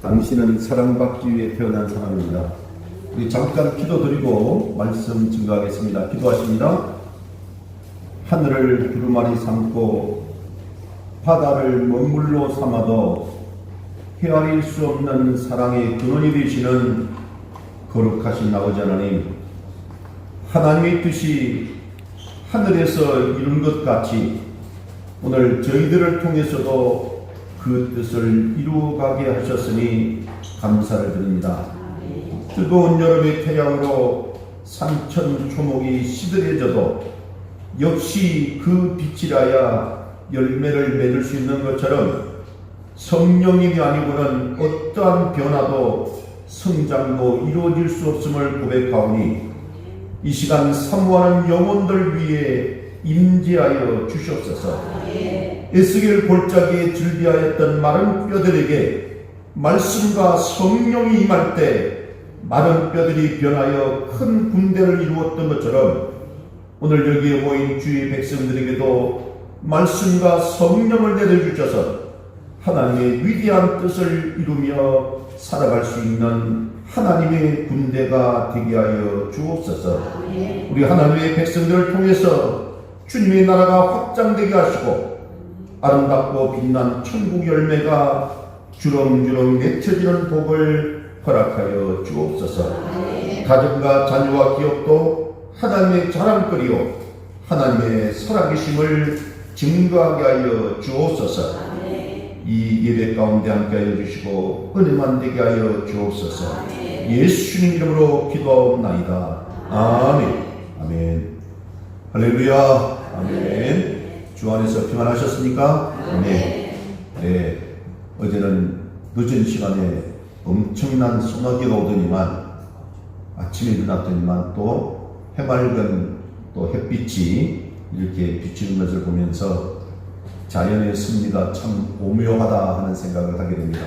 당신은 사랑받기 위해 태어난 사람입니다. 우리 잠깐 기도드리고 말씀 증거하겠습니다. 기도하십니다. 하늘을 두루마리 삼고 바다를 먹물로 삼아도 헤아릴 수 없는 사랑의 근원이 되시는 거룩하신 아버지 하나님, 하나님의 뜻이 하늘에서 이룬 것 같이 오늘 저희들을 통해서도 그 뜻을 이루어가게 하셨으니 감사를 드립니다. 뜨거운 여름의 태양으로 산천 초목이 시들해져도 역시 그 빛이라야 열매를 맺을 수 있는 것처럼 성령님이 아니고는 어떠한 변화도 성장도 이루어질 수 없음을 고백하오니 이 시간 사모하는 영혼들 위해 임재하여 주시옵소서. 에스겔 골짜기에 즐비하였던 마른 뼈들에게 말씀과 성령이 임할 때 마른 뼈들이 변하여 큰 군대를 이루었던 것처럼 오늘 여기에 모인 주의 백성들에게도 말씀과 성령을 내려주셔서 하나님의 위대한 뜻을 이루며 살아갈 수 있는 하나님의 군대가 되게 하여 주옵소서. 우리 하나님의 백성들을 통해서 주님의 나라가 확장되게 하시고 아름답고 빛난 천국 열매가 주렁주렁 맺혀지는 복을 허락하여 주옵소서. 가정과 자녀와 기업도 하나님의 자랑거리요 하나님의 살아계심을 증거하게 하여 주옵소서. 이 예배 가운데 함께하여 주시고 은혜만 되게 하여 주옵소서. 예수님 이름으로 기도하옵나이다. 아멘. 아멘. 할렐루야. 아멘. 주 안에서 평안하셨습니까? 아멘. 네, 어제는 늦은 시간에 엄청난 소나기가 오더니만 아침에 일어났더니만 또 해맑은 또 햇빛이 이렇게 비치는 것을 보면서 자연의 섭리가 참 오묘하다 하는 생각을 하게 됩니다.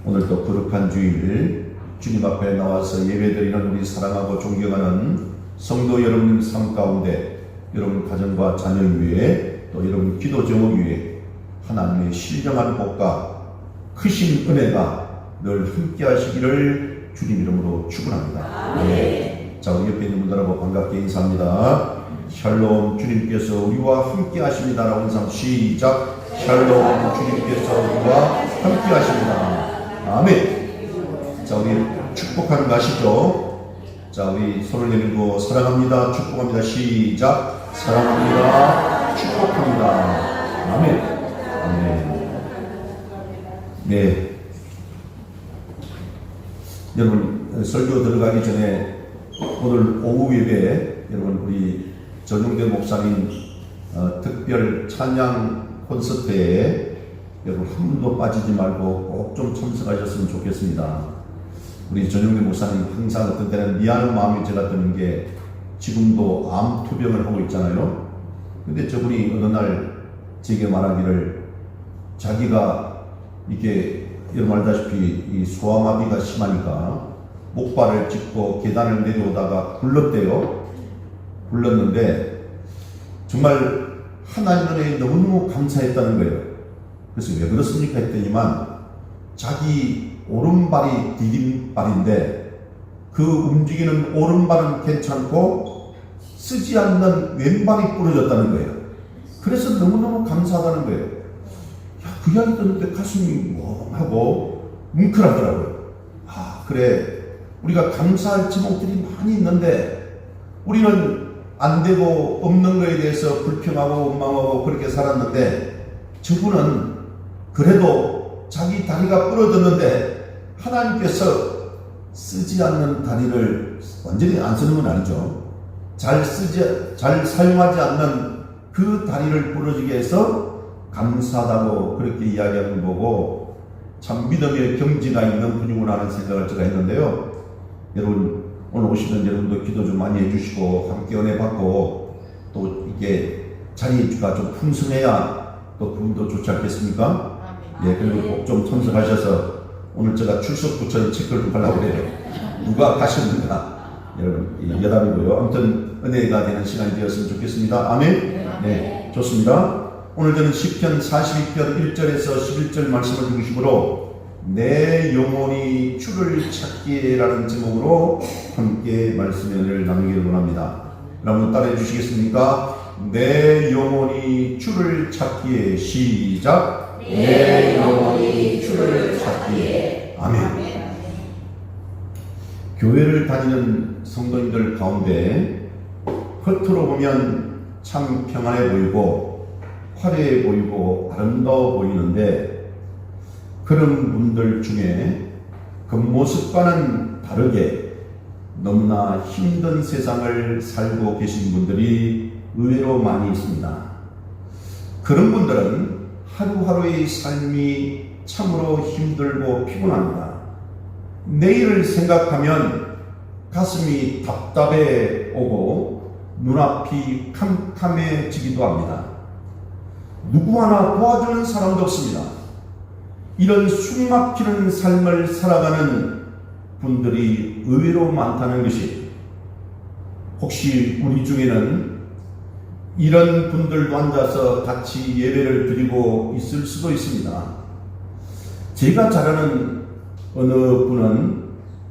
오늘도 거룩한 주일 주님 앞에 나와서 예배드리는 우리 사랑하고 존경하는 성도 여러분 삶 가운데 여러분 가정과 자녀 위에 또 여러분 기도 제목 위에 하나님의 신령한 복과 크신 은혜가 늘 함께 하시기를 주님 이름으로 축원합니다. 네. 자, 우리 옆에 있는 분들하고 반갑게 인사합니다. 샬롬, 주님께서 우리와 함께 하십니다라고 인사 시작. 샬롬, 주님께서 우리와 함께 하십니다. 아멘. 자, 우리 축복하는 거 아시죠? 자, 우리 손을 내밀고 사랑합니다, 축복합니다. 시작. 사랑합니다, 축복합니다. 아멘. 아멘. 네. 여러분, 설교 들어가기 전에 오늘 오후 예배 여러분 우리 전용대 목사님 특별 찬양 콘서트에 여러분 한 분도 빠지지 말고 꼭 좀 참석하셨으면 좋겠습니다. 우리 전용대 목사님 항상 어떤 때는 미안한 마음이 제가 드는 게 지금도 암 투병을 하고 있잖아요. 근데 저분이 어느 날 제게 말하기를 자기가 이게 여러분 알다시피 이 소아마비가 심하니까 목발을 짚고 계단을 내려오다가 굴렀대요. 굴렀는데 정말 하나님 은혜에 너무너무 감사했다는 거예요. 그래서 왜 그렇습니까 했더니만 자기 오른발이 디딤발인데 그 움직이는 오른발은 괜찮고 쓰지 않는 왼발이 부러졌다는 거예요. 그래서 너무너무 감사하다는 거예요. 야, 그 이야기 듣는데 가슴이 멍하고 뭉클하더라고요. 아, 그래. 우리가 감사할 제목들이 많이 있는데 우리는 안 되고 없는 것에 대해서 불평하고 원망하고 그렇게 살았는데 저분은 그래도 자기 다리가 부러졌는데 하나님께서 쓰지 않는 다리를 완전히 안 쓰는 건 아니죠. 잘 사용하지 않는 그 다리를 부러지게 해서 감사하다고 그렇게 이야기하는 거 보고 참 믿음의 경지가 있는 분이구나 하는 생각을 제가 했는데요. 여러분 오늘 오시는 여러분도 기도 좀 많이 해주시고 함께 은혜 받고 또 이게 자리가 좀 풍성해야 또 그분도 좋지 않겠습니까? 예, 그리고 꼭 좀 참석하셔서 오늘 제가 출석 부처에 체크를 좀 하려고 그래요. 누가 가셨는가? 여러분 여담이고요. 아무튼 은혜가 되는 시간이 되었으면 좋겠습니다. 아멘. 네, 좋습니다. 오늘 저는 시편 42편 1절에서 11절 말씀을 중심으로 내 영혼이 주를 찾기에라는 제목으로 함께 말씀을 나누기를 원합니다. 여러분 따라해 주시겠습니까? 내 영혼이 주를 찾기에. 시작. 내 영혼이 주를 찾기에. 아멘. 교회를 다니는 성도님들 가운데 겉으로 보면 참 평안해 보이고 화려해 보이고 아름다워 보이는데, 그런 분들 중에 겉모습과는 다르게 너무나 힘든 세상을 살고 계신 분들이 의외로 많이 있습니다. 그런 분들은 하루하루의 삶이 참으로 힘들고 피곤합니다. 내일을 생각하면 가슴이 답답해 오고 눈앞이 캄캄해지기도 합니다. 누구 하나 도와주는 사람도 없습니다. 이런 숨막히는 삶을 살아가는 분들이 의외로 많다는 것이, 혹시 우리 중에는 이런 분들도 앉아서 같이 예배를 드리고 있을 수도 있습니다. 제가 잘 아는 어느 분은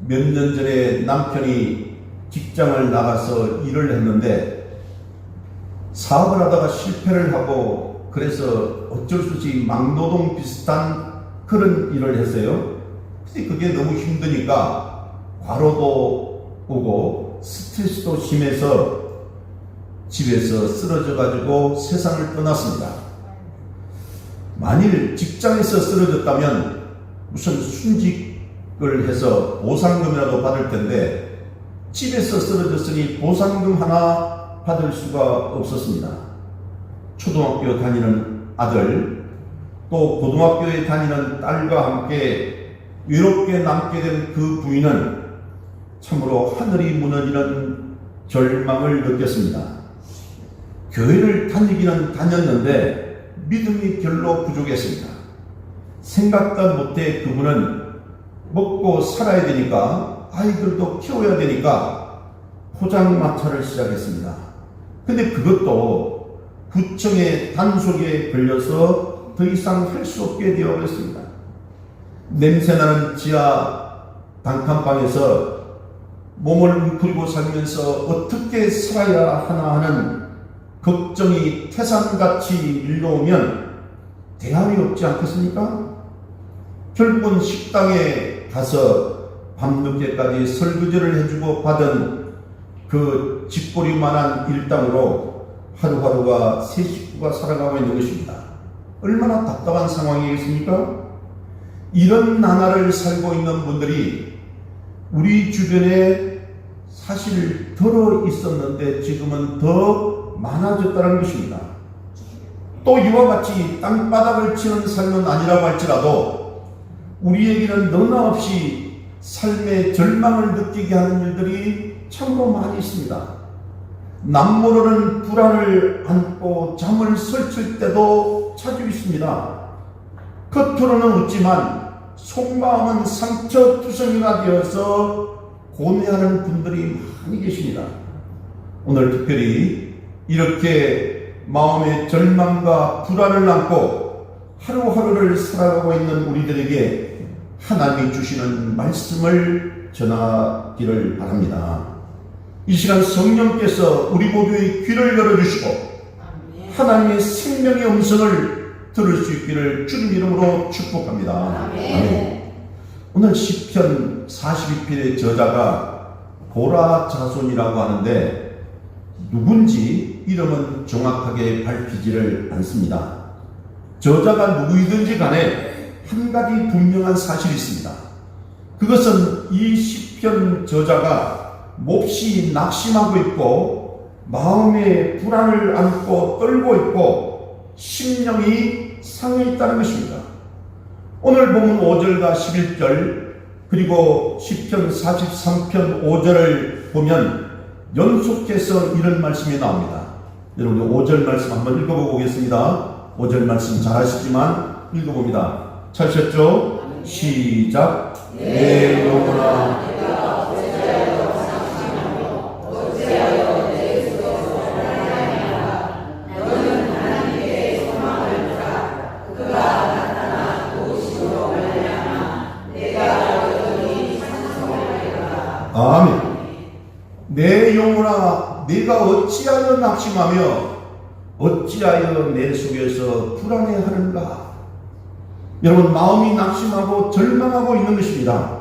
몇 년 전에 남편이 직장을 나가서 일을 했는데 사업을 하다가 실패를 하고, 그래서 어쩔 수 없이 막노동 비슷한 그런 일을 했어요. 근데 그게 너무 힘드니까 과로도 오고 스트레스도 심해서 집에서 쓰러져 가지고 세상을 떠났습니다. 만일 직장에서 쓰러졌다면 무슨 순직을 해서 보상금이라도 받을 텐데, 집에서 쓰러졌으니 보상금 하나 받을 수가 없었습니다. 초등학교 다니는 아들, 또 고등학교에 다니는 딸과 함께 외롭게 남게 된 그 부인은 참으로 하늘이 무너지는 절망을 느꼈습니다. 교회를 다니기는 다녔는데 믿음이 별로 부족했습니다. 생각도 못해 그분은 먹고 살아야 되니까, 아이들도 키워야 되니까 포장마차를 시작했습니다. 근데 그것도 구청의 단속에 걸려서 더 이상 할 수 없게 되어버렸습니다. 냄새나는 지하 단칸방에서 몸을 웅크리고 살면서 어떻게 살아야 하나 하는 걱정이 태산같이 밀려오면 대안이 없지 않겠습니까? 결국은 식당에 가서 밤늦게까지 설거지를 해주고 받은 그 집보리만한 일당으로 하루하루가 세 식구가 살아가고 있는 것입니다. 얼마나 답답한 상황이겠습니까? 이런 나날을 살고 있는 분들이 우리 주변에 사실 덜어 있었는데 지금은 더 많아졌다는 것입니다. 또 이와 같이 땅바닥을 치는 삶은 아니라고 할지라도 우리에게는 너나 없이 삶의 절망을 느끼게 하는 일들이 참으로 많이 있습니다. 남모르는 불안을 안고 잠을 설칠 때도 자주 있습니다. 겉으로는 웃지만 속마음은 상처투성이가 되어서 고뇌하는 분들이 많이 계십니다. 오늘 특별히 이렇게 마음의 절망과 불안을 안고 하루하루를 살아가고 있는 우리들에게 하나님이 주시는 말씀을 전하기를 바랍니다. 이 시간 성령께서 우리 모두의 귀를 열어주시고 하나님의 생명의 음성을 들을 수 있기를 주님 이름으로 축복합니다. 아멘. 오늘 시편 42편의 저자가 고라 자손이라고 하는데 누군지 이름은 정확하게 밝히지를 않습니다. 저자가 누구이든지 간에 한 가지 분명한 사실이 있습니다. 그것은 이 시편 저자가 몹시 낙심하고 있고 마음의 불안을 안고 떨고 있고 심령이 상해 있다는 것입니다. 오늘 본문 5절과 11절 그리고 시편 43편 5절을 보면 연속해서 이런 말씀이 나옵니다. 여러분 5절 말씀 한번 읽어보고 오겠습니다. 5절 말씀 잘 아시지만 읽어봅니다. 찾으셨죠? 시작. 내 영혼아 내가 어찌하여 상심하며 어찌하여 내 속에서 불안하냐. 너는 하나님께 소망을 두라. 그가 나타나 도우심으로 말미암아 영혼아, 내가 어찌하여 낙심하며 어찌하여 내 속에서 불안해하는가? 여러분, 마음이 낙심하고 절망하고 있는 것입니다.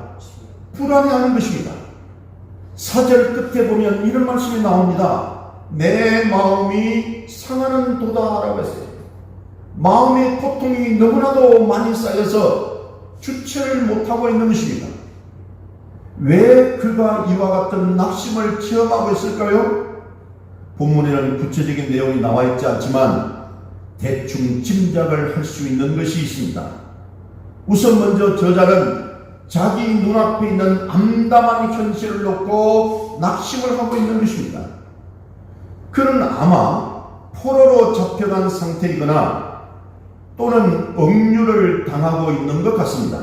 불안해하는 것입니다. 4절 끝에 보면 이런 말씀이 나옵니다. 내 마음이 상하는 도다라고 했어요. 마음의 고통이 너무나도 많이 쌓여서 주체를 못하고 있는 것입니다. 왜 그가 이와 같은 낙심을 체험하고 있을까요? 본문에는 구체적인 내용이 나와 있지 않지만 대충 짐작을 할 수 있는 것이 있습니다. 우선 먼저 저자는 자기 눈앞에 있는 암담한 현실을 놓고 낙심을 하고 있는 것입니다. 그는 아마 포로로 잡혀간 상태이거나 또는 억류를 당하고 있는 것 같습니다.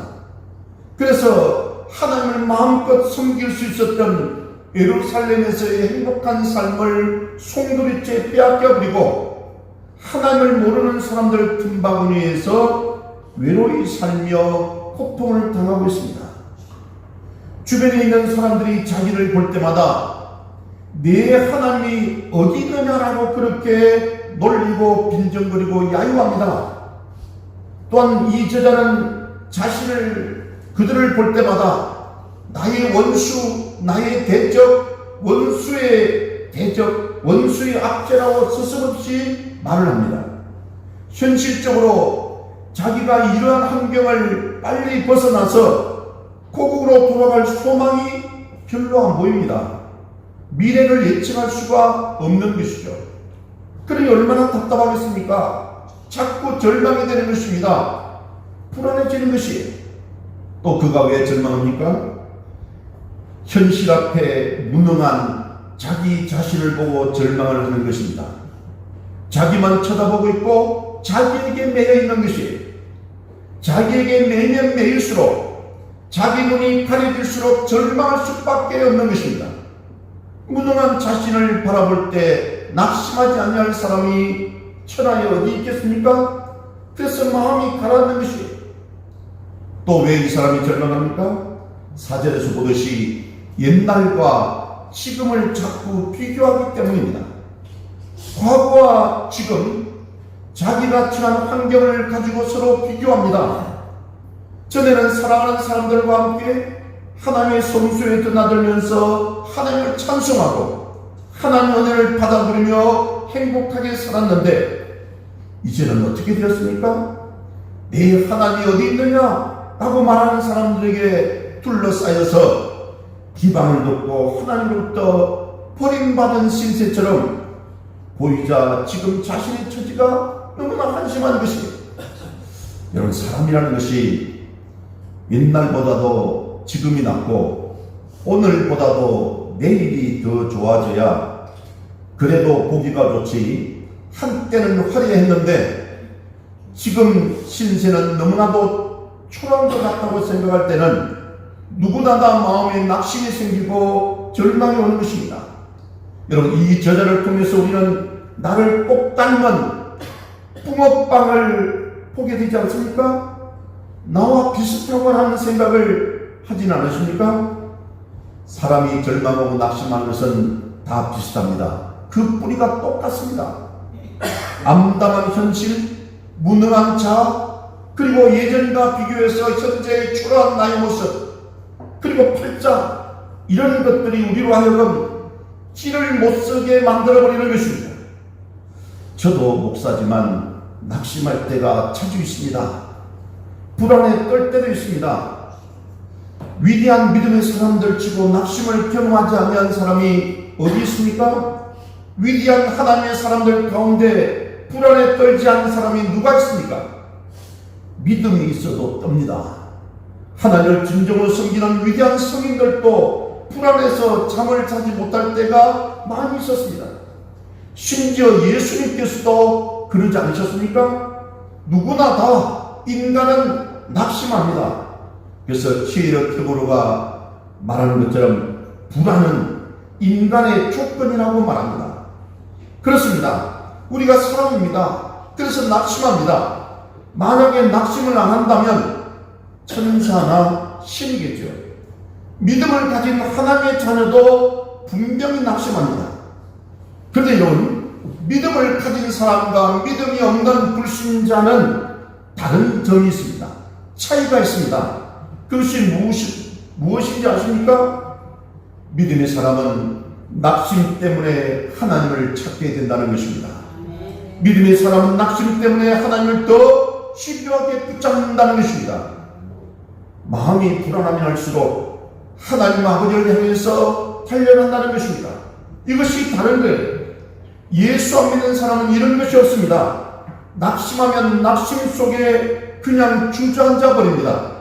그래서 하나님을 마음껏 섬길 수 있었던 예루살렘에서의 행복한 삶을 송두리째 빼앗겨버리고 하나님을 모르는 사람들 틈바구니에서 외로이 살며 고통을 당하고 있습니다. 주변에 있는 사람들이 자기를 볼 때마다 내 하나님이 어디 있느냐라고 그렇게 놀리고 빈정거리고 야유합니다. 또한 이 저자는 그들을 볼 때마다 나의 원수, 나의 대적, 원수의 대적, 원수의 악재라고 스스럼없이 말을 합니다. 현실적으로 자기가 이러한 환경을 빨리 벗어나서 고국으로 돌아갈 소망이 별로 안 보입니다. 미래를 예측할 수가 없는 것이죠. 그러니 얼마나 답답하겠습니까? 자꾸 절망이 되는 것입니다. 불안해지는 것이에요. 또 그가 왜 절망합니까? 현실 앞에 무능한 자기 자신을 보고 절망을 하는 것입니다. 자기만 쳐다보고 있고 자기에게 매여 있는 것이에요. 자기에게 매면 매일수록 자기 눈이 가려질수록 절망할 수밖에 없는 것입니다. 무능한 자신을 바라볼 때 낙심하지 아니할 사람이 천하에 어디 있겠습니까? 그래서 마음이 가라앉는 것이에요. 또 왜 이 사람이 절망합니까? 4절에서 보듯이 옛날과 지금을 자꾸 비교하기 때문입니다. 과거와 지금 자기가 처한 환경을 가지고 서로 비교합니다. 전에는 사랑하는 사람들과 함께 하나님의 성소에 드나들면서 하나님을 찬송하고 하나님의 은혜를 받아 누리며 행복하게 살았는데 이제는 어떻게 되었습니까? 내 하나님이 어디 있느냐? 라고 말하는 사람들에게 둘러싸여서 기방을 덮고 하나님으로부터 버림받은 신세처럼 보이자 지금 자신의 처지가 너무나 한심한 것입니다. 여러분, 사람이라는 것이 옛날보다도 지금이 낫고 오늘보다도 내일이 더 좋아져야 그래도 보기가 좋지, 한때는 화려했는데 지금 신세는 너무나도 초라한 것 같다고 생각할 때는 누구나 다 마음에 낙심이 생기고 절망이 오는 것입니다. 여러분, 이 저자를 통해서 우리는 나를 꼭 닮은 붕어빵을 보게 되지 않습니까? 나와 비슷하고 하는 생각을 하진 않으십니까? 사람이 절망하고 낙심하는 것은 다 비슷합니다. 그 뿌리가 똑같습니다. 암담한 현실, 무능한 자, 그리고 예전과 비교해서 현재의 초라한 나의 모습, 그리고 팔자, 이런 것들이 우리로 하여금 길을 못서게 만들어버리는 것입니다. 저도 목사지만 낙심할 때가 자주 있습니다. 불안에 떨 때도 있습니다. 위대한 믿음의 사람들 치고 낙심을 경험하지 않는 사람이 어디 있습니까? 위대한 하나님의 사람들 가운데 불안에 떨지 않는 사람이 누가 있습니까? 믿음이 있어도 떱니다. 하나님을 진정으로 섬기는 위대한 성인들도 불안해서 잠을 자지 못할 때가 많이 있었습니다. 심지어 예수님께서도 그러지 않으셨습니까? 누구나 다 인간은 낙심합니다. 그래서 히에르 테고로가 말하는 것처럼 불안은 인간의 조건이라고 말합니다. 그렇습니다. 우리가 사람입니다. 그래서 낙심합니다. 만약에 낙심을 안 한다면 천사나 신이겠죠. 믿음을 가진 하나님의 자녀도 분명히 낙심합니다. 그런데 여러분, 믿음을 가진 사람과 믿음이 없는 불신자는 다른 점이 있습니다. 차이가 있습니다. 그것이 무엇인지 아십니까? 믿음의 사람은 낙심 때문에 하나님을 찾게 된다는 것입니다. 믿음의 사람은 낙심 때문에 하나님을 더 집요하게 붙잡는다는 것입니다. 마음이 불안하면 할수록 하나님 아버지를 향해서 달려간다는 것입니다. 이것이 다른 거예요. 예수 안 믿는 사람은 이런 것이 없습니다. 낙심하면 낙심 속에 그냥 주저앉아 버립니다.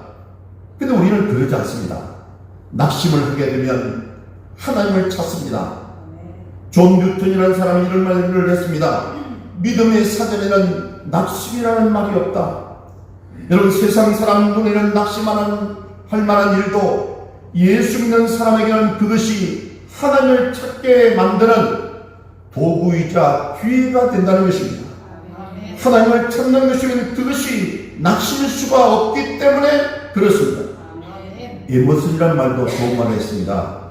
근데 우리는 그러지 않습니다. 낙심을 하게 되면 하나님을 찾습니다. 존 뉴턴이라는 사람이 이런 말을 했습니다. 믿음의 사전에는 낙심이라는 말이 없다. 여러분, 세상 사람 눈에는 낙심할 만한 일도 예수 믿는 사람에게는 그것이 하나님을 찾게 만드는 도구이자 기회가 된다는 것입니다. 하나님을 찾는 것이면 그것이 낙심일 수가 없기 때문에 그렇습니다. 에머슨이라는 말도 좋은 말을 했습니다.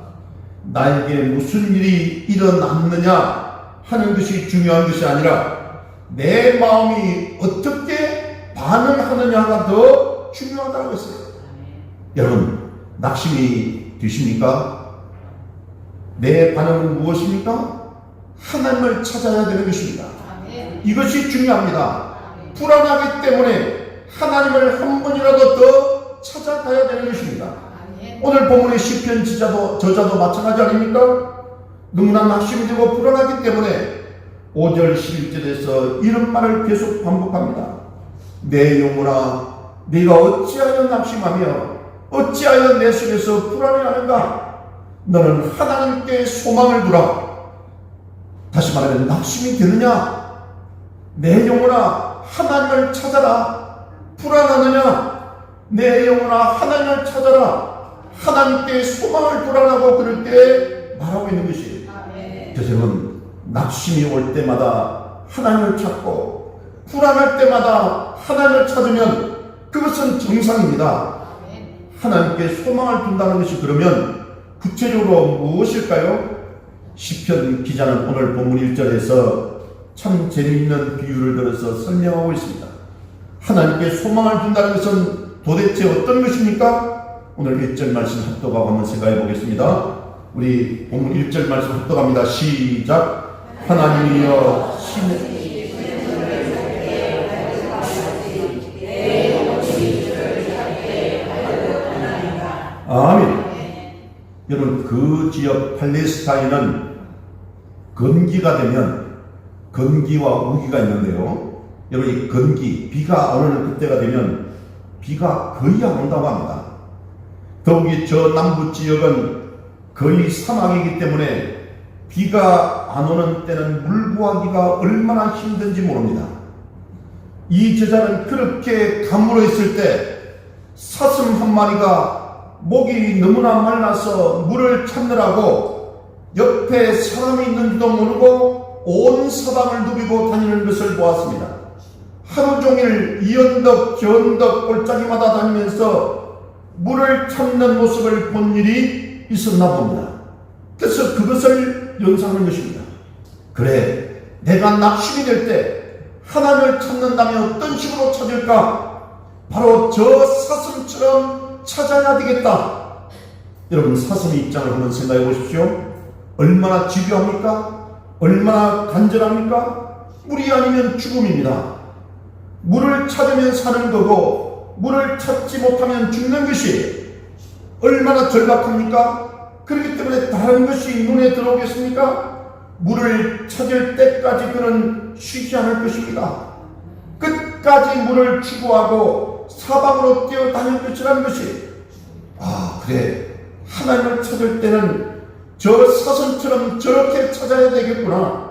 나에게 무슨 일이 일어났느냐 하는 것이 중요한 것이 아니라 내 마음이 어떻게 반응하느냐가 더 중요하다고 했어요. 여러분, 낙심이 되십니까? 내 반응은 무엇입니까? 하나님을 찾아야 되는 것입니다. 이것이 중요합니다. 불안하기 때문에 하나님을 한 번이라도 더 찾아가야 되는 것입니다. 오늘 본문의 시편 저자도 마찬가지 아닙니까? 너무나 낙심이 되고 불안하기 때문에 5절 11절에서 이런 말을 계속 반복합니다. 내 영혼아, 네가 어찌하여 낙심하며 어찌하여 내 속에서 불안해하는가? 너는 하나님께 소망을 두라. 다시 말하면 낙심이 되느냐? 내 영혼아, 하나님을 찾아라. 불안하느냐? 내 영혼아, 하나님을 찾아라. 하나님께 소망을 두라라고 그럴 때 말하고 있는 것이에요. 그래서 여러분, 낙심이 올 때마다 하나님을 찾고 불안할 때마다 하나님을 찾으면 그것은 정상입니다. 하나님께 소망을 둔다는 것이 그러면 구체적으로 무엇일까요? 시편 기자는 오늘 본문 1절에서 참 재미있는 비유를 들어서 설명하고 있습니다. 하나님께 소망을 둔다는 것은 도대체 어떤 것입니까? 오늘 1절 말씀 합독하고 한번 생각해 보겠습니다. 우리 본문 1절 말씀 합독합니다. 시작. 하나님이여 신의 아멘. 여러분, 그 지역 팔레스타인은 건기가 되면 건기와 우기가 있는데요. 여러분, 이 건기, 비가 오는 그때가 되면 비가 거의 안 온다고 합니다. 더욱이 저 남부 지역은 거의 사막이기 때문에 비가 안 오는 때는 물 구하기가 얼마나 힘든지 모릅니다. 이 제자는 그렇게 가물어 있을 때 사슴 한 마리가 목이 너무나 말라서 물을 찾느라고 옆에 사람이 있는지도 모르고 온 사방을 누비고 다니는 것을 보았습니다. 하루 종일 이 언덕 저 언덕 골짜기마다 다니면서 물을 찾는 모습을 본 일이 있었나 봅니다. 그래서 그것을 연상하는 것입니다. 그래, 내가 낙심이 될 때 하나님을 찾는다면 어떤 식으로 찾을까? 바로 저 사슴처럼 찾아야 되겠다. 여러분, 사슴의 입장을 한번 생각해 보십시오. 얼마나 집요합니까? 얼마나 간절합니까? 물이 아니면 죽음입니다. 물을 찾으면 사는 거고 물을 찾지 못하면 죽는 것이 얼마나 절박합니까? 그렇기 때문에 다른 것이 눈에 들어오겠습니까? 물을 찾을 때까지 그는 쉬지 않을 것입니다. 끝까지 물을 추구하고 사방으로 뛰어다닐 것이라는 것이, 그래, 하나님을 찾을 때는 저 사슴처럼 저렇게 찾아야 되겠구나.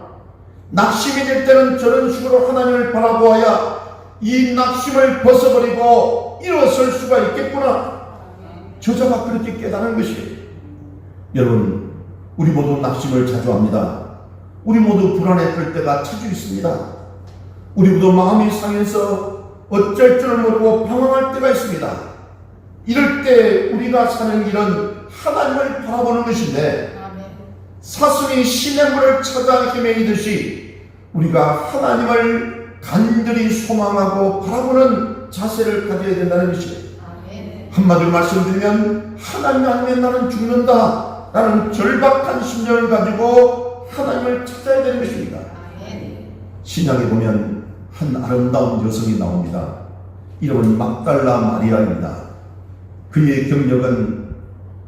낙심이 될 때는 저런 식으로 하나님을 바라보아야 이 낙심을 벗어버리고 일어설 수가 있겠구나. 저자가 그렇게 깨달은 것이, 여러분, 우리 모두 낙심을 자주 합니다. 우리 모두 불안했을 때가 자주 있습니다. 우리 모두 마음이 상해서 어쩔 줄 모르고 방황할 때가 있습니다. 이럴 때 우리가 사는 길은 하나님을 바라보는 것인데, 사슴이 시냇물을 찾아 헤매이듯이 우리가 하나님을 간절히 소망하고 바라보는 자세를 가져야 된다는 것이에요. 한마디로 말씀드리면 하나님 아니면 나는 죽는다 라는 절박한 심정을 가지고 하나님을 찾아야 되는 것입니다. 신약에 보면 한 아름다운 여성이 나옵니다. 이름은 막달라 마리아입니다. 그의 경력은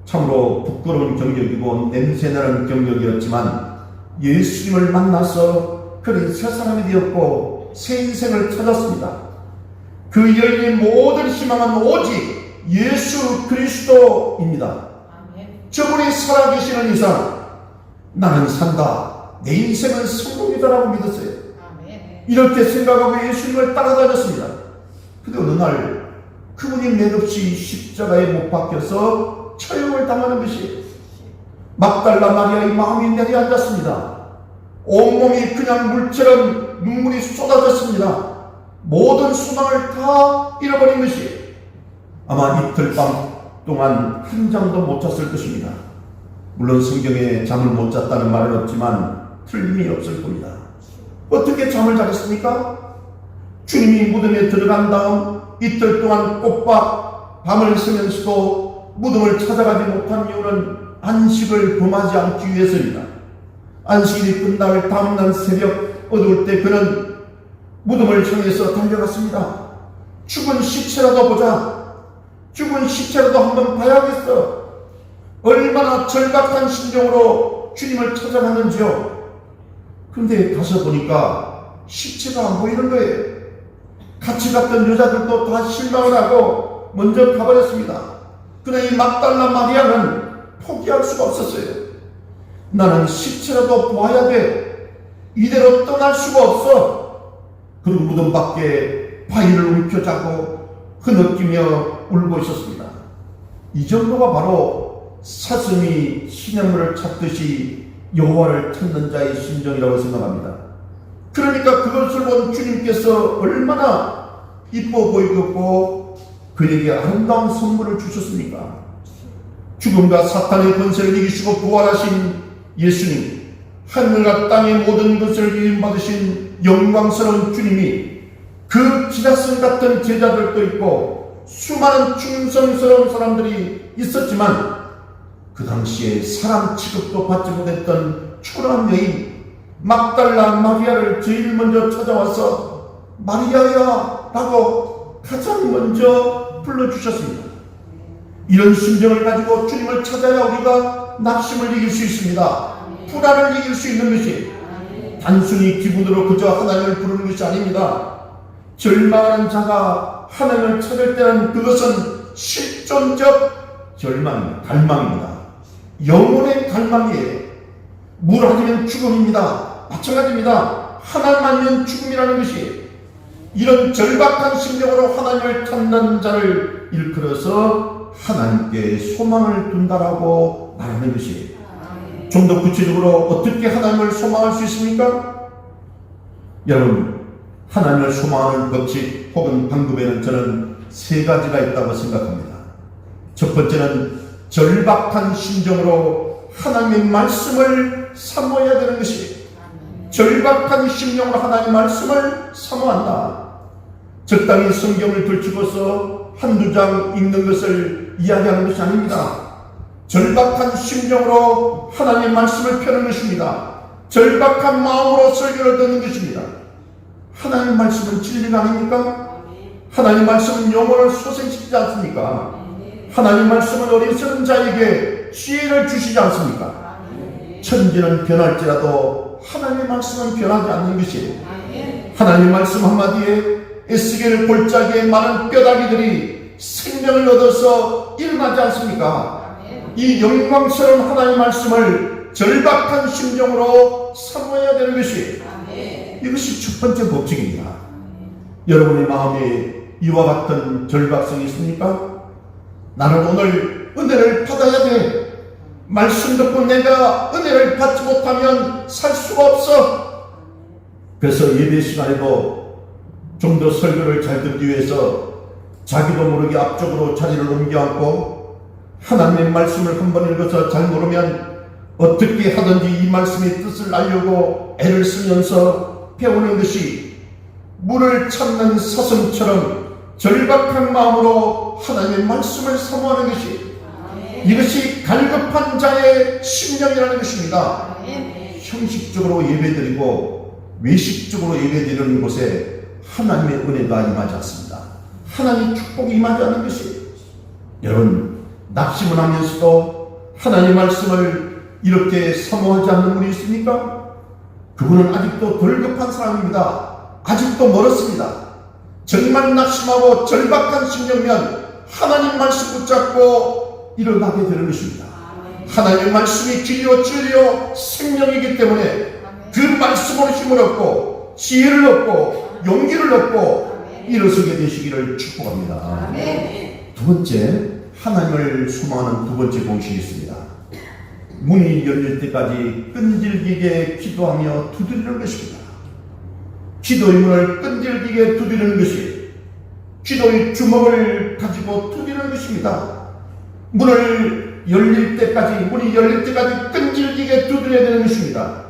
참으로 부끄러운 경력이고 냄새나는 경력이었지만 예수님을 만나서 그는 새 사람이 되었고 새 인생을 찾았습니다. 그 여인의 모든 희망은 오직 예수 그리스도입니다. 저분이 살아계시는 이상 나는 산다, 내 인생은 성공이다라고 믿었어요. 이렇게 생각하고 예수님을 따라다녔습니다. 근데 어느 날 그분이 맥없이 십자가에 못 박혀서 처형을 당하는 것이에요. 막달라 마리아의 마음이 내려앉았습니다. 온몸이 그냥 물처럼 눈물이 쏟아졌습니다. 모든 소망을 다 잃어버린 것이에요. 아마 이틀 밤 동안 한 잠도 못 잤을 것입니다. 물론 성경에 잠을 못 잤다는 말은 없지만 틀림이 없을 겁니다. 어떻게 잠을 자겠습니까? 주님이 무덤에 들어간 다음 이틀 동안 꼬박 밤을 새면서도 무덤을 찾아가지 못한 이유는 안식을 범하지 않기 위해서입니다. 안식일이 끝날 다음날 새벽 어두울 때 그는 무덤을 향해서 달려갔습니다. 죽은 시체라도 보자. 죽은 시체라도 한번 봐야겠어. 얼마나 절박한 심정으로 주님을 찾아갔는지요. 그런데 가서 보니까 시체가 안 보이는 거예요. 같이 갔던 여자들도 다 실망을 하고 먼저 가버렸습니다. 그러나 이 막달라 마리아는 포기할 수가 없었어요. 나는 시체라도 보아야 돼. 이대로 떠날 수가 없어. 그리고 무덤 밖에 바위를 움켜잡고 흐느끼며 울고 있었습니다. 이 정도가 바로 사슴이 시냇물을 찾듯이 여호와를 찾는 자의 심정이라고 생각합니다. 그러니까 그것을 본 주님께서 얼마나 이뻐 보이겠고 그에게 아름다운 선물을 주셨습니까? 죽음과 사탄의 권세를 이기시고 부활하신 예수님, 하늘과 땅의 모든 것을 이임받으신 영광스러운 주님이 그 기사성 같은 제자들도 있고 수많은 충성스러운 사람들이 있었지만 그 당시에 사람 취급도 받지 못했던 초라한 여인 막달라 마리아를 제일 먼저 찾아와서 마리아야 라고 가장 먼저 불러주셨습니다. 이런 심정을 가지고 주님을 찾아야 우리가 낙심을 이길 수 있습니다. 불안을 이길 수 있는 것이 단순히 기분으로 그저 하나님을 부르는 것이 아닙니다. 절망하는 자가 하나님을 찾을 때는 그것은 실존적 절망입니다. 갈망입니다. 영혼의 갈망이에요. 물 아니면 죽음입니다. 마찬가지입니다. 하나님 아니면 죽음이라는 것이 이런 절박한 심정으로 하나님을 찾는 자를 일컬어서 하나님께 소망을 둔다라고 말하는 것이에요. 좀 더 구체적으로 어떻게 하나님을 소망할 수 있습니까? 여러분, 하나님을 소망하는 법칙 혹은 방법에는 저는 세 가지가 있다고 생각합니다. 첫 번째는 절박한 심정으로 하나님의 말씀을 사모해야 되는 것이에요. 절박한 심령으로 하나님의 말씀을 사모한다. 적당히 성경을 들추고서 한두 장 읽는 것을 이야기하는 것이 아닙니다. 절박한 심정으로 하나님의 말씀을 펴는 것입니다. 절박한 마음으로 설교를 듣는 것입니다. 하나님 말씀은 진리가 아닙니까? 하나님 말씀은 영혼을 소생시키지 않습니까? 하나님 말씀은 어리석은 자에게 지혜를 주시지 않습니까? 천지는 변할지라도 하나님의 말씀은 변하지 않는 것이에요. 하나님 말씀 한마디에 에스겔 골짜기에 많은 뼈다귀들이 생명을 얻어서 일어나지 않습니까? 이 영광스러운 하나님의 말씀을 절박한 심정으로 사모해야 되는 것이 이것이 첫 번째 법칙입니다. 여러분의 마음에 이와 같은 절박성이 있습니까? 나는 오늘 은혜를 받아야 돼. 말씀 듣고 내가 은혜를 받지 못하면 살 수가 없어. 그래서 예배 시간에도 좀 더 설교를 잘 듣기 위해서 자기도 모르게 앞쪽으로 자리를 옮겨 앉고 하나님의 말씀을 한번 읽어서 잘 모르면 어떻게 하든지 이 말씀의 뜻을 알려고 애를 쓰면서 배우는 것이 물을 찾는 사슴처럼 절박한 마음으로 하나님의 말씀을 사모하는 것이, 이것이 갈급한 자의 심령이라는 것입니다. 형식적으로 예배드리고 외식적으로 예배드리는 곳에 하나님의 은혜가 임하지 않습니다. 하나님의 축복이 임하지 않는 것이, 여러분 낙심을 하면서도 하나님의 말씀을 이렇게 사모하지 않는 분이 있습니까? 그분은 아직도 덜 급한 사람입니다. 아직도 멀었습니다. 정말 낙심하고 절박한 심령면 하나님 말씀 붙잡고 일어나게 되는 것입니다. 하나님의 말씀이 길이요 진리요 생명이기 때문에 그 말씀으로 힘을 얻고 지혜를 얻고 용기를 얻고 일어서게 되시기를 축복합니다. 두 번째, 하나님을 소망하는 두 번째 공식이 있습니다. 문이 열릴 때까지 끈질기게 기도하며 두드리는 것입니다. 기도의 문을 끈질기게 두드리는 것이 기도의 주먹을 가지고 두드리는 것입니다. 문이 열릴 때까지 끈질기게 두드려야 되는 것입니다.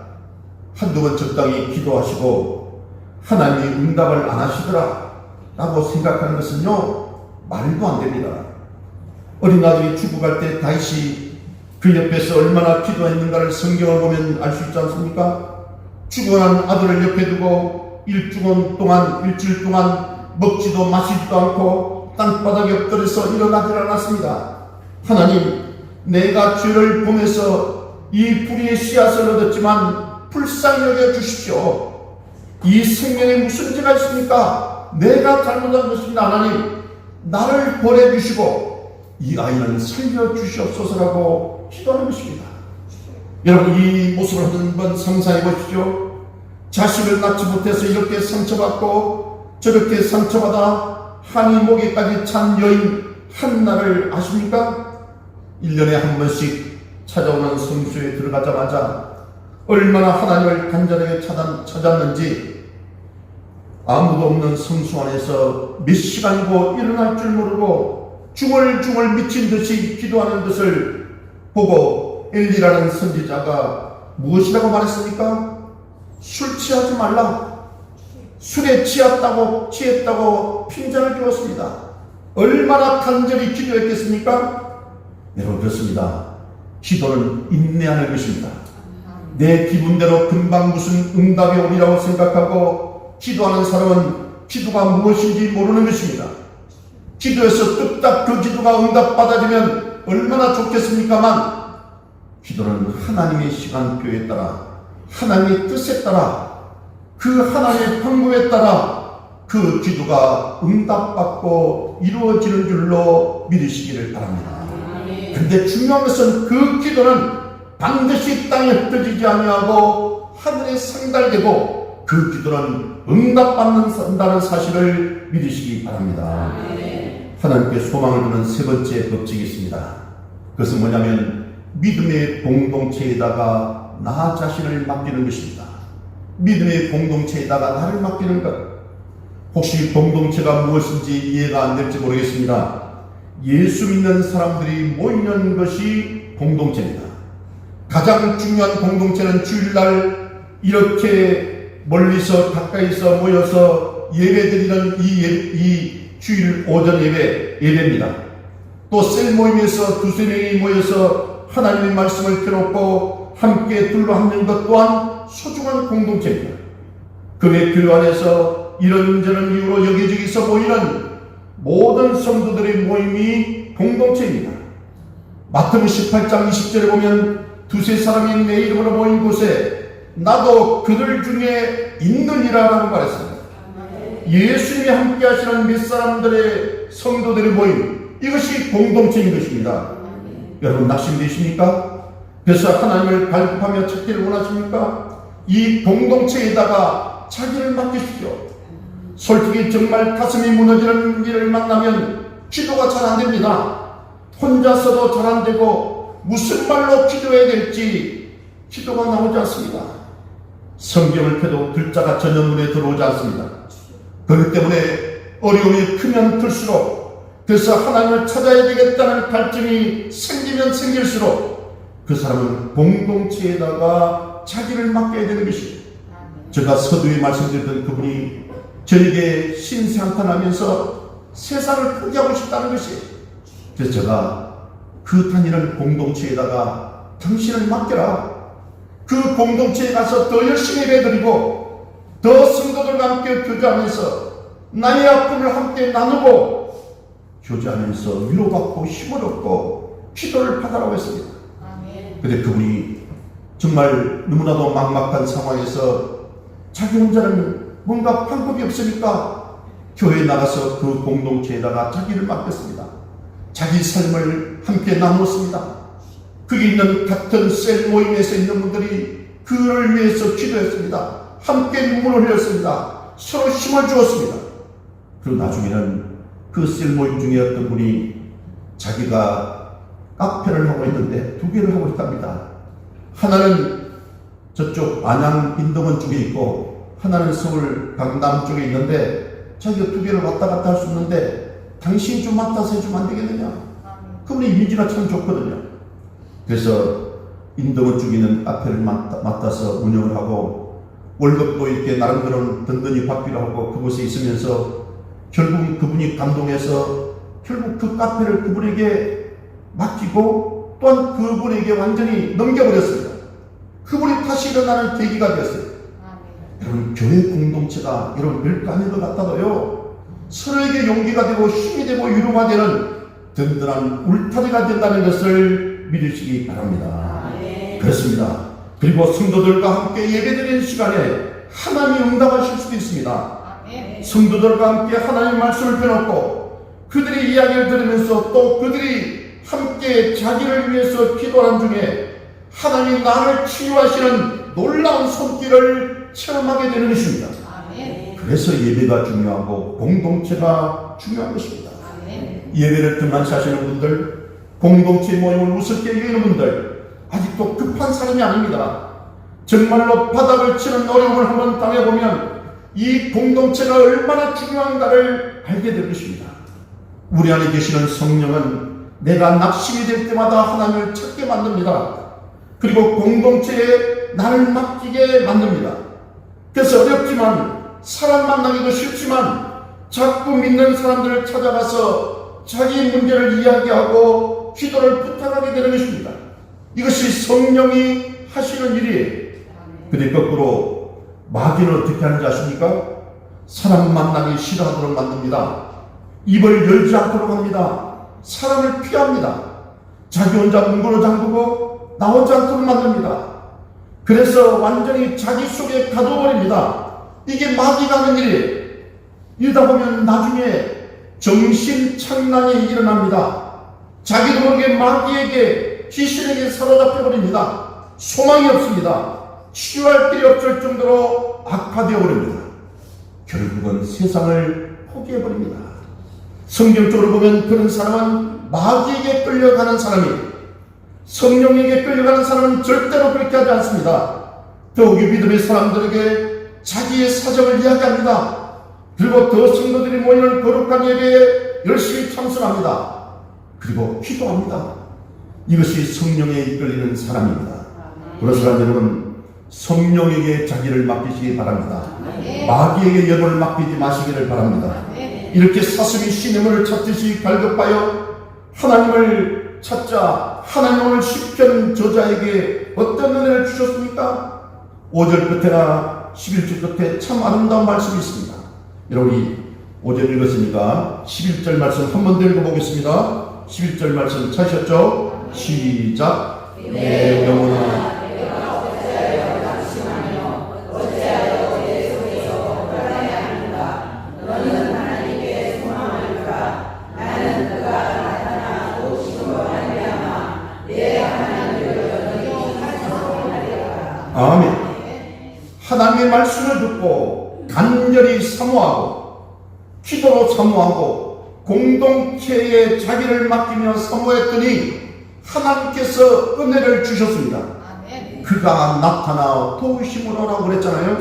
한두 번 적당히 기도하시고 하나님이 응답을 안 하시더라 라고 생각하는 것은요, 말도 안 됩니다. 어린 아들이 죽어갈 때 다윗이 그 옆에서 얼마나 기도했는가를 성경을 보면 알 수 있지 않습니까? 죽어간 아들을 옆에 두고 일주일 동안 먹지도 마시지도 않고 땅바닥에 엎드려서 일어나질 않았습니다. 하나님, 내가 죄를 보면서 이 불의의 씨앗을 얻었지만 불쌍히 여겨 주십시오. 이 생명에 무슨 죄가 있습니까? 내가 잘못한 것입니다. 하나님, 나를 보내주시고 이 아이는 살려주시옵소서라고 기도하는 것입니다. 여러분, 이 모습을 한번 상상해 보십시오. 자식을 낳지 못해서 이렇게 상처받고 저렇게 상처받아 한이 목에까지 찬 여인 한나를 아십니까? 1년에 한 번씩 찾아오는 성수에 들어가자마자 얼마나 하나님을 간절하게 찾았는지, 아무도 없는 성수 안에서 몇 시간이고 일어날 줄 모르고 중얼중얼 미친 듯이 기도하는 것을 보고 엘리라는 선지자가 무엇이라고 말했습니까? 술 취하지 말라. 술에 취했다고 핀잔을 주었습니다. 얼마나 간절히 기도했겠습니까? 여러분, 그렇습니다. 기도는 인내하는 것입니다. 내 기분대로 금방 무슨 응답이 오리라고 생각하고 기도하는 사람은 기도가 무엇인지 모르는 것입니다. 기도해서 뚝딱 그 기도가 응답받아지면 얼마나 좋겠습니까만, 기도는 하나님의 시간표에 따라, 하나님의 뜻에 따라, 그 하나님의 방법에 따라 그 기도가 응답받고 이루어지는 줄로 믿으시기를 바랍니다. 그런데 중요한 것은 그 기도는 반드시 땅에 흩어지지 아니하고 하늘에 상달되고 그 기도는 응답받는다는 사실을 믿으시기 바랍니다. 하나님께 소망을 두는 세 번째 법칙이 있습니다. 그것은 뭐냐면 믿음의 공동체에다가 나 자신을 맡기는 것입니다. 믿음의 공동체에다가 나를 맡기는 것. 혹시 공동체가 무엇인지 이해가 안 될지 모르겠습니다. 예수 믿는 사람들이 모이는 것이 공동체입니다. 가장 중요한 공동체는 주일날 이렇게 멀리서 가까이서 모여서 예배드리는 이 주일 오전 예배입니다. 또 셀 모임에서 두세 명이 모여서 하나님의 말씀을 들었고 함께 둘러앉는 것 또한 소중한 공동체입니다. 그 외 교회 안에서 이런저런 이유로 여기저기서 모이는 모든 성도들의 모임이 공동체입니다. 마태복음 18장 20절에 보면 두세 사람이 내 이름으로 모인 곳에 나도 그들 중에 있느니라 라고 말했습니다. 예수님이 함께 하시는 몇 사람들의 성도들의 모임, 이것이 공동체인 것입니다. 여러분, 낙심되십니까? 그래서 하나님을 갈급하며 찾기를 원하십니까? 이 공동체에다가 자기를 맡기십시오. 솔직히 정말 가슴이 무너지는 일을 만나면 기도가 잘 안 됩니다. 혼자서도 잘 안 되고 무슨 말로 기도해야 될지 기도가 나오지 않습니다. 성경을 펴도 글자가 전혀 눈에 들어오지 않습니다. 그렇기 때문에 어려움이 크면 클수록, 그래서 하나님을 찾아야 되겠다는 갈증이 생기면 생길수록 그 사람은 공동체에다가 자기를 맡겨야 되는 것이에요. 제가 서두에 말씀드렸던 그분이 저에게 신세한탄하면서 세상을 포기하고 싶다는 것이에요. 그래서 제가 그 다니는 공동체에다가 당신을 맡겨라. 그 공동체에 가서 더 열심히 예배드리고 더 성도들과 함께 교제하면서 나의 아픔을 함께 나누고 교제하면서 위로받고 힘을 얻고 기도를 받으라고 했습니다. 그런데 그분이 정말 너무나도 막막한 상황에서 자기 혼자는 뭔가 방법이 없으니까 교회에 나가서 그 공동체에다가 자기를 맡겼습니다. 자기 삶을 함께 나누었습니다. 거기 있는 같은 셀 모임에서 있는 분들이 그를 위해서 기도했습니다. 함께 눈물을 흘렸습니다. 서로 힘을 주었습니다. 그리고 나중에는 그 셀 모임 중에 어떤 분이 자기가 카페를 하고 있는데 두 개를 하고 있답니다. 하나는 저쪽 안양 인덕원 쪽에 있고 하나는 서울 강남 쪽에 있는데 자기가 두 개를 왔다 갔다 할 수 있는데 당신이 좀 맡아서 해주면 안 되겠느냐. 그분이 이미지가 참 좋거든요. 그래서 인덕원 쪽에 있는 카페를 맡아서 운영을 하고 월급도 이렇게 나름대로 든든히 받기로 하고 그곳에 있으면서 결국 그분이 감동해서 결국 그 카페를 그분에게 맡기고 또한 그분에게 완전히 넘겨버렸습니다. 그분이 다시 일어나는 계기가 되었어요. 여러분, 교회 공동체가 여러분 별거 아닌 것 같아도요, 서로에게 용기가 되고 힘이 되고 위로가 되는 든든한 울타리가 된다는 것을 믿으시기 바랍니다. 그렇습니다. 그리고 성도들과 함께 예배드리는 시간에 하나님이 응답하실 수도 있습니다. 성도들과 함께 하나님의 말씀을 펴놓고 그들의 이야기를 들으면서 또 그들이 함께 자기를 위해서 기도하는 중에 하나님이 나를 치유하시는 놀라운 손길을 체험하게 되는 것입니다. 그래서 예배가 중요하고 공동체가 중요한 것입니다. 예배를 등한시 하시는 분들, 공동체 모임을 우습게 여기는 분들, 아직도 급한 사람이 아닙니다. 정말로 바닥을 치는 어려움을 한번 당해보면 이 공동체가 얼마나 중요한가를 알게 될 것입니다. 우리 안에 계시는 성령은 내가 낙심이 될 때마다 하나님을 찾게 만듭니다. 그리고 공동체에 나를 맡기게 만듭니다. 그래서 어렵지만, 사람 만나기도 싫지만 자꾸 믿는 사람들을 찾아가서 자기 문제를 이야기하고 기도를 부탁하게 되는 것입니다. 이것이 성령이 하시는 일이에요. 근데 거꾸로 마귀는 어떻게 하는지 아십니까? 사람 만나기 싫어하도록 만듭니다. 입을 열지 않도록 합니다. 사람을 피합니다. 자기 혼자 문구로 잠그고 나오지 않도록 만듭니다. 그래서 완전히 자기 속에 가둬버립니다. 이게 마귀가 하는 일이에요. 이러다 보면 나중에 정신착란이 일어납니다. 자기도 모르게 마귀에게, 귀신에게 사로잡혀버립니다. 소망이 없습니다. 치유할 길이 없을 정도로 악화되어 버립니다. 결국은 세상을 포기해버립니다. 성경적으로 보면 그런 사람은 마귀에게 끌려가는 사람이에요. 성령에게 끌려가는 사람은 절대로 그렇게 하지 않습니다. 더욱이 믿음의 사람들에게 자기의 사정을 이야기합니다. 그리고 더 성도들이 모이는 거룩한 예배에 열심히 참석합니다. 그리고 기도합니다. 이것이 성령에 이끌리는 사람입니다. 그래서 여러분, 성령에게 자기를 맡기시기 바랍니다. 마귀에게 여론을 맡기지 마시기를 바랍니다. 이렇게 사슴이 시냇물을 찾듯이 갈급하여 하나님을 찾자 하나님을 시편 저자에게 어떤 은혜를 주셨습니까? 5절 끝에나 11절 끝에 참 아름다운 말씀이 있습니다. 여러분이 5절 읽었으니까 11절 말씀 한 번 더 읽어보겠습니다. 11절 말씀 찾으셨죠? 시작. 내 영혼아 아멘. 하나님의 말씀을 듣고 간절히 사모하고 기도로 사모하고 공동체에 자기를 맡기며 사모했더니 하나님께서 은혜를 주셨습니다. 그가 나타나 도우심을 하라고 그랬잖아요.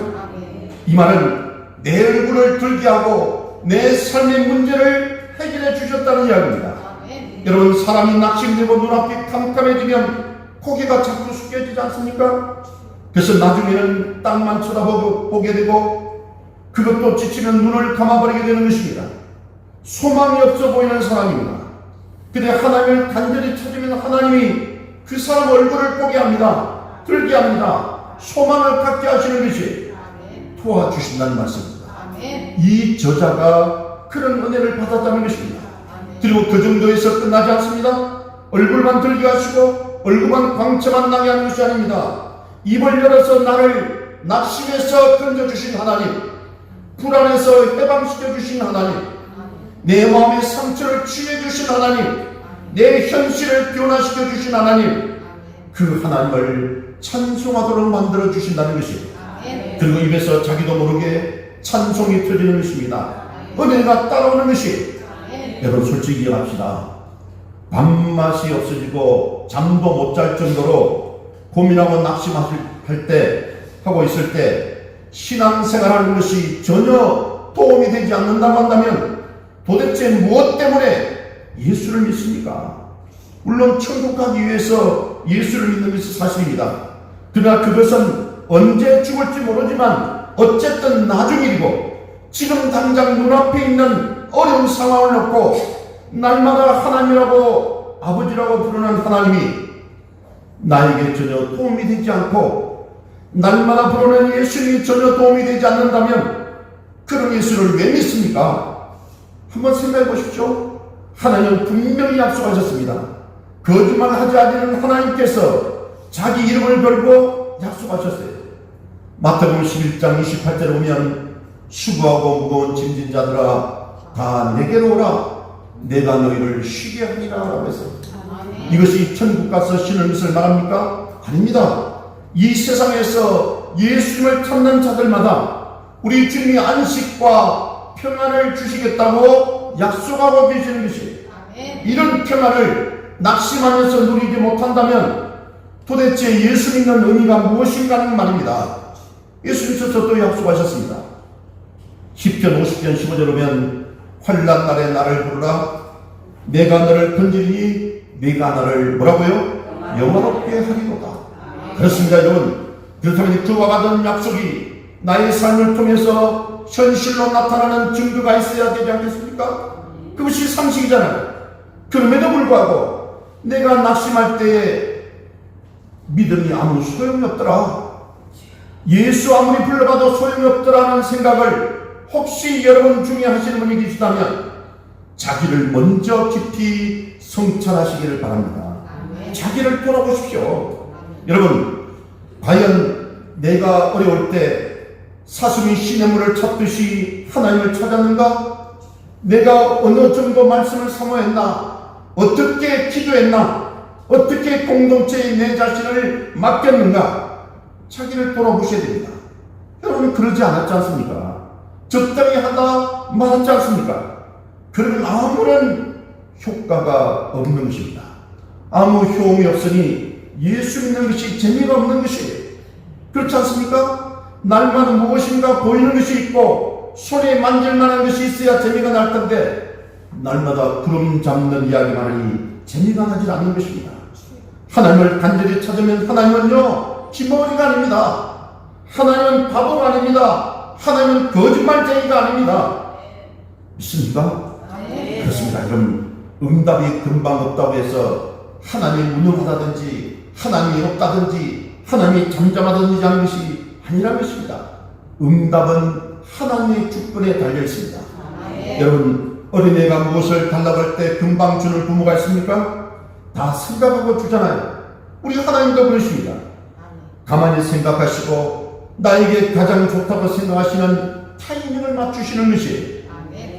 이 말은 내 얼굴을 들게 하고 내 삶의 문제를 해결해 주셨다는 이야기입니다. 여러분, 사람이 낙심되고 눈앞이 캄캄해지면 고개가 자꾸 숙여지지 않습니까? 그래서 나중에는 땅만 쳐다보게 되고 그것도 지치면 눈을 감아버리게 되는 것입니다. 소망이 없어 보이는 사람입니다. 근데 하나님을 간절히 찾으면 하나님이 그 사람 얼굴을 보게 합니다. 들게 합니다. 소망을 갖게 하시는 것이 도와주신다는 말씀입니다. 이 저자가 그런 은혜를 받았다는 것입니다. 그리고 그 정도에서 끝나지 않습니다. 얼굴만 들게 하시고 얼굴만 광채만 나게 하는 것이 아닙니다. 입을 열어서 나를 낙심해서 건져주신 하나님, 불안해서 해방시켜주신 하나님, 내 마음의 상처를 치유해주신 하나님, 내 현실을 변화시켜주신 하나님, 그 하나님을 찬송하도록 만들어주신다는 것입니다. 그리고 입에서 자기도 모르게 찬송이 터지는 것입니다. 은혜가 따라오는 것이, 여러분 솔직히 얘기합시다. 밥맛이 없어지고 잠도 못 잘 정도로 고민하고 낙심할 때, 하고 있을 때 신앙생활하는 것이 전혀 도움이 되지 않는다고 한다면 도대체 무엇 때문에 예수를 믿습니까? 물론 천국 가기 위해서 예수를 믿는 것이 사실입니다. 그러나 그것은 언제 죽을지 모르지만 어쨌든 나중일이고, 지금 당장 눈앞에 있는 어려운 상황을 놓고 날마다 하나님이라고 아버지라고 부르는 하나님이 나에게 전혀 도움이 되지 않고 날마다 부르는 예수님이 전혀 도움이 되지 않는다면 그런 예수를 왜 믿습니까? 한번 생각해 보십시오. 하나님은 분명히 약속하셨습니다. 거짓말하지 않는 하나님께서 자기 이름을 걸고 약속하셨어요. 마태복음 11장 28절에 보면 수고하고 무거운 짐진 자들아 다 내게로 오라, 내가 너희를 쉬게 하리라 라고 해서, 이것이 천국 가서 쉬는 것을 말합니까? 아닙니다. 이 세상에서 예수님을 찾는 자들마다 우리 주님이 안식과 평안을 주시겠다고 약속하고 계시는 것이, 이런 평안을 낙심하면서 누리지 못한다면 도대체 예수 믿는 의미가 무엇인가 하는 말입니다. 예수님께서 또 약속하셨습니다. 시편 50편 15절에 보면 환난 날에 나를 부르라, 내가 너를 건지리니 네가 나를 뭐라고요? 영원롭게 하리로다. 그렇습니다, 여러분. 그렇다면 그와 같은 약속이 나의 삶을 통해서 현실로 나타나는 증거가 있어야 되지 않겠습니까? 그것이 상식이잖아요. 그럼에도 불구하고 내가 낙심할 때에 믿음이 아무 소용이 없더라, 예수 아무리 불러봐도 소용이 없더라는 생각을 혹시 여러분 중에 하시는 분이 계시다면 자기를 먼저 깊이 성찰하시기를 바랍니다. 자기를 돌아보십시오. 여러분, 과연 내가 어려울 때 사슴이 시냇물을 찾듯이 하나님을 찾았는가? 내가 어느 정도 말씀을 사모했나? 어떻게 기도했나? 어떻게 공동체에 내 자신을 맡겼는가? 자기를 돌아보셔야 됩니다. 여러분, 그러지 않았지 않습니까? 적당히 하다 말았지 않습니까? 그러면 아무런 효과가 없는 것입니다. 아무 효험이 없으니 예수 믿는 것이 재미가 없는 것이에요. 그렇지 않습니까? 날마다 무엇인가 보이는 것이 있고 손에 만질 만한 것이 있어야 재미가 날 텐데 날마다 구름 잡는 이야기만 하니 재미가 나질 않는 것입니다. 하나님을 간절히 찾으면 하나님은요, 기머리가 아닙니다. 하나님은 바보가 아닙니다. 하나님은 거짓말쟁이가 아닙니다. 믿습니까? 그렇습니다. 여러분, 응답이 금방 없다고 해서 하나님이 무능하다든지 하나님이 없다든지 하나님이 잠잠하다든지 하는 것이 아니라는 것입니다. 응답은 하나님의 주권에 달려 있습니다. 여러분, 어린애가 무엇을 달라고 할 때 금방 주는 부모가 있습니까? 다 생각하고 주잖아요. 우리 하나님도 그러십니다. 가만히 생각하시고 나에게 가장 좋다고 생각하시는 타이밍을 맞추시는 것이,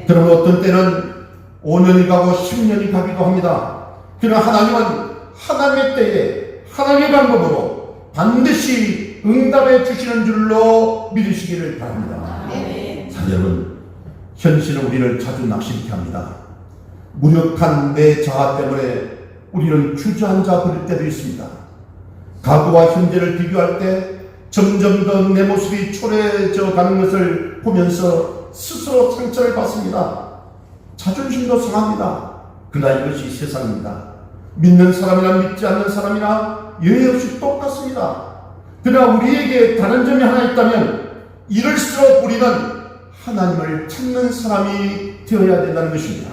그럼 어떤 때는 5년이 가고 10년이 가기도 합니다. 그러나 하나님은 하나님의 때에 하나님의 방법으로 반드시 응답해 주시는 줄로 믿으시기를 바랍니다. 자, 여러분, 현실은 우리를 자주 낙심케 합니다. 무력한 내 자아 때문에 우리는 주저앉아 버릴 때도 있습니다. 과거와 현재를 비교할 때 점점 더 내 모습이 초라해져 가는 것을 보면서 스스로 상처를 받습니다. 자존심도 상합니다. 그러나 이것이 세상입니다. 믿는 사람이나 믿지 않는 사람이나 예외 없이 똑같습니다. 그러나 우리에게 다른 점이 하나 있다면 이럴수록 우리는 하나님을 찾는 사람이 되어야 된다는 것입니다.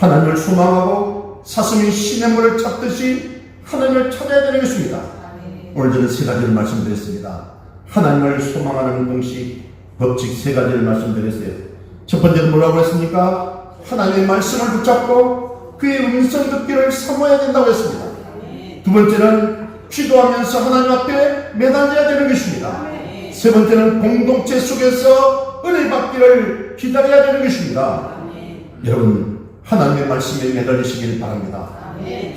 하나님을 소망하고 사슴이 시냇물을 찾듯이 하나님을 찾아야 되는 것입니다. 오늘 저는 세 가지를 말씀드렸습니다. 하나님을 소망하는 공식, 법칙 세 가지를 말씀드렸어요. 첫 번째는 뭐라고 했습니까? 하나님의 말씀을 붙잡고 그의 음성 듣기를 사모해야 된다고 했습니다. 두 번째는 기도하면서 하나님 앞에 매달려야 되는 것입니다. 세 번째는 공동체 속에서 은혜 받기를 기다려야 되는 것입니다. 여러분, 하나님의 말씀에 매달리시길 바랍니다.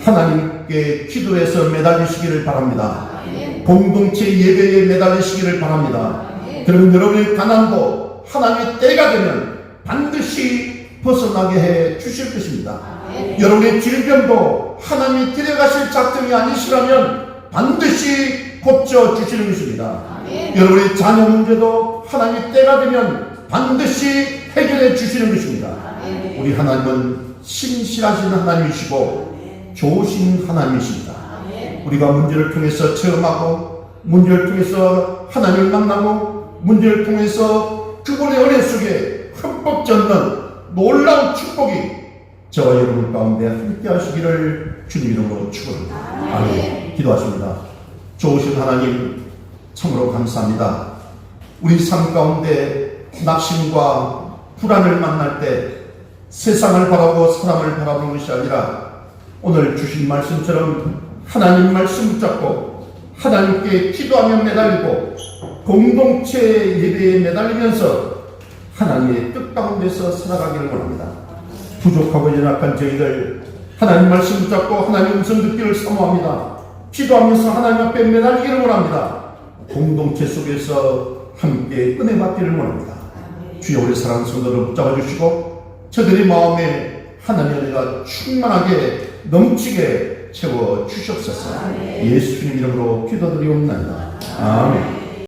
하나님께 기도해서 매달리시기를 바랍니다. 공동체 예배에 매달리시기를 바랍니다. 그러면 여러분의 가난도 하나님의 때가 되면 반드시 벗어나게 해 주실 것입니다. 여러분의 질병도 하나님이 데려가실 작정이 아니시라면 반드시 고쳐 주시는 것입니다. 여러분의 자녀 문제도 하나님의 때가 되면 반드시 해결해 주시는 것입니다. 우리 하나님은 신실하신 하나님이시고 좋으신 하나님이십니다. 우리가 문제를 통해서 체험하고 문제를 통해서 하나님을 만나고 문제를 통해서 그분의 은혜 속에 흠뻑 젖는 놀라운 축복이 저와 여러분 가운데 함께 하시기를 주님 이름으로 축원합니다. 아멘. 기도하십니다. 좋으신 하나님 참으로 감사합니다. 우리 삶 가운데 낙심과 불안을 만날 때 세상을 바라고 사람을 바라보는 것이 아니라 오늘 주신 말씀처럼 하나님 말씀 붙잡고 하나님께 기도하며 매달리고 공동체 예배에 매달리면서 하나님의 뜻 가운데서 살아가기를 원합니다. 부족하고 연약한 저희들 하나님 말씀 붙잡고 하나님 음성 듣기를 사모합니다. 기도하면서 하나님 앞에 매달리기를 원합니다. 공동체 속에서 함께 은혜 받기를 원합니다. 주여 우리 사랑하는 성도를 붙잡아 주시고 저들의 마음에 하나님의 은혜가 충만하게 넘치게 채워 주시옵소서. 예수님 이름으로 기도드리옵나이다. 아멘.